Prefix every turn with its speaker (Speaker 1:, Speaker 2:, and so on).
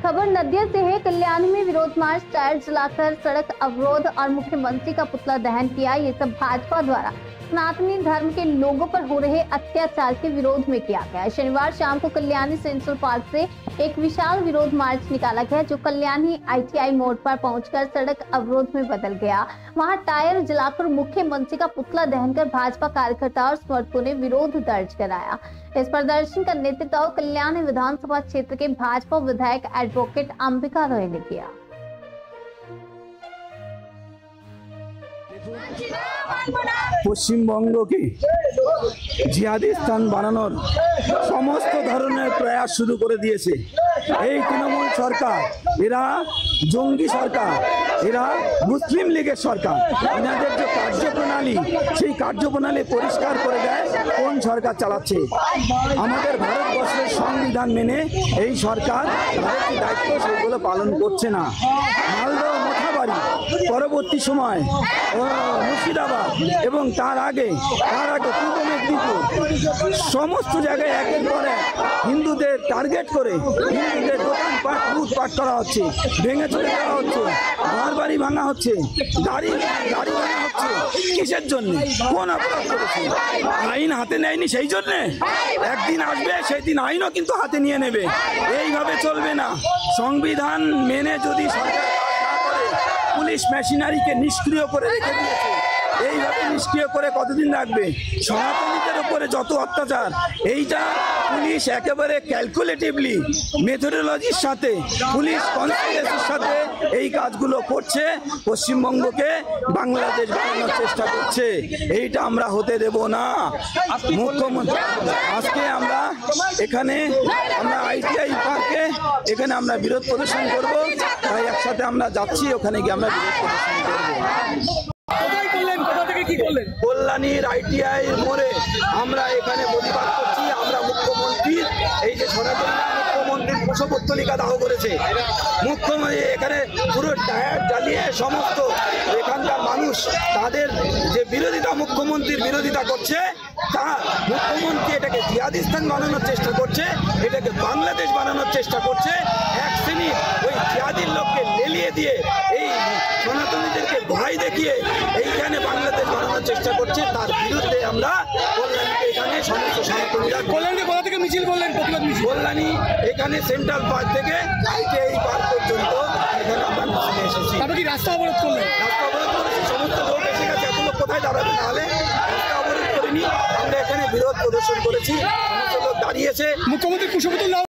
Speaker 1: खबर नदिया से है। कल्याणी में विरोध मार्च, टायर जलाकर सड़क अवरोध और मुख्यमंत्री का पुतला दहन किया। ये सब भाजपा द्वारा सनातनी धर्म के लोगों पर हो रहे अत्याचार के विरोध में किया गया। शनिवार शाम को कल्याणी सेंट्रल पार्क से एक विशाल विरोध मार्च निकाला गया, जो कल्याणी ITI मोड़ पर पहुंचकर सड़क अवरोध में बदल गया। वहां टायर जलाकर मुख्यमंत्री का पुतला दहनकर भाजपा कार्यकर्ता और समर्थकों ने विरोध दर्ज कराया। इस प्रदर्शन का नेतृत्व कल्याणी विधानसभा क्षेत्र के भाजपा विधायक एडवोकेट अंबिका रॉय ने किया।
Speaker 2: পশ্চিমবঙ্গকে জিহাদি স্থান বানানোর সমস্ত ধরনের প্রয়াস শুরু করে দিয়েছে এই তৃণমূল সরকার। এরা জঙ্গি সরকার, এরা মুসলিম লীগের সরকার। এনাদের যে কার্যপ্রণালী, সেই কার্যপ্রণালী পরিষ্কার করে দেয় কোন সরকার চালাচ্ছে। আমাদের ভারতবর্ষের সংবিধান মেনে এই সরকার তাদের যে দায়িত্ব সেগুলো পালন করছে না। মালদহ, মথাবাড়ি, পরবর্তী সময় মুর্শিদাবাদ এবং তার আগে পূর্ব মেদিনীপুর, সমস্ত জায়গায় একের পর এক হিন্দুদের টার্গেট করে হিন্দুদের দোকানপাট লুটপাট করা হচ্ছে, ভেঙে চলে দেওয়া হচ্ছে, ঘর বাড়ি ভাঙা হচ্ছে, গাড়ি ভাঙা হচ্ছে। কিসের জন্য? কোন অপরাধ করেছে? আইন হাতে নেয়নি, সেই জন্যে একদিন আসবে সেই দিন আইনও কিন্তু হাতে নিয়ে নেবে। এইভাবে চলবে না। সংবিধান মেনে যদি সরকার পুলিশ মেশিনারিকে নিষ্ক্রিয় করে রেখে দিয়েছে, এইভাবে নিষ্ক্রিয় করে কতদিন রাখবে? সনাতনীদের উপরে যত অত্যাচার, এইটা পুলিশ একেবারে ক্যালকুলেটিভলি মেথোডোলজির সাথে, পুলিশ কনসিডারেশনের সাথে এই কাজগুলো করছে। পশ্চিমবঙ্গকে বাংলাদেশ বানানোর চেষ্টা করছে। এইটা আমরা হতে দেব না। মুখ্যমন্ত্রী আজকে আমরা এখানে ITI পার্কে এখানে আমরা বিরোধ প্রদর্শন করব। তাই একসাথে আমরা যাচ্ছি, ওখানে গিয়ে আমরা বিরোধ প্রদর্শন করব। কল্যাণীর ITI মোড়ে আমরা এখানে প্রতিবাদ করছি। আমরা মুখ্যমন্ত্রীর এই যে মুখ্যমন্ত্রীর কুশপুত্তলিকা দাহ করেছে, মুখ্যমন্ত্রী এখানে পুরো টায়ার জ্বালিয়ে সমস্ত এখানকার মানুষ তাদের যে বিরোধিতা, মুখ্যমন্ত্রীর বিরোধিতা করছে, তা মুখ্যমন্ত্রী এটাকে জিহাদি স্থান বানানোর চেষ্টা করছে, এটাকে বাংলাদেশ বানানোর চেষ্টা করছে। এক শ্রেণী ওই জিহাদির লোককে লেলিয়ে দিয়ে এই সনাতনীদেরকে ভয় দেখিয়ে এইখানে বাংলাদেশ বানানোর চেষ্টা করছে। তার বিরুদ্ধে আমরা কল্যাণীকে এখানে সমস্ত সনাতনীরা কোথা থেকে মিছিল বললেন? কল্যাণী এখানে সেন্ট্রাল পার্ক থেকে ITI পার্ক পর্যন্ত এখানে আমরা মিছিলে এসেছি।
Speaker 3: কি রাস্তা অবরোধ করলেন?
Speaker 2: রাস্তা অবরোধ করেছি, সমস্ত লোক এসে গেছে। এত লোক কোথায় দাঁড়াবে? নাহলে রাস্তা অবরোধ করিনি, আমরা এখানে বিরোধ প্রদর্শন করেছি। সমস্ত লোক দাঁড়িয়েছে।
Speaker 3: মুখ্যমন্ত্রী কুশপুত্তলিকা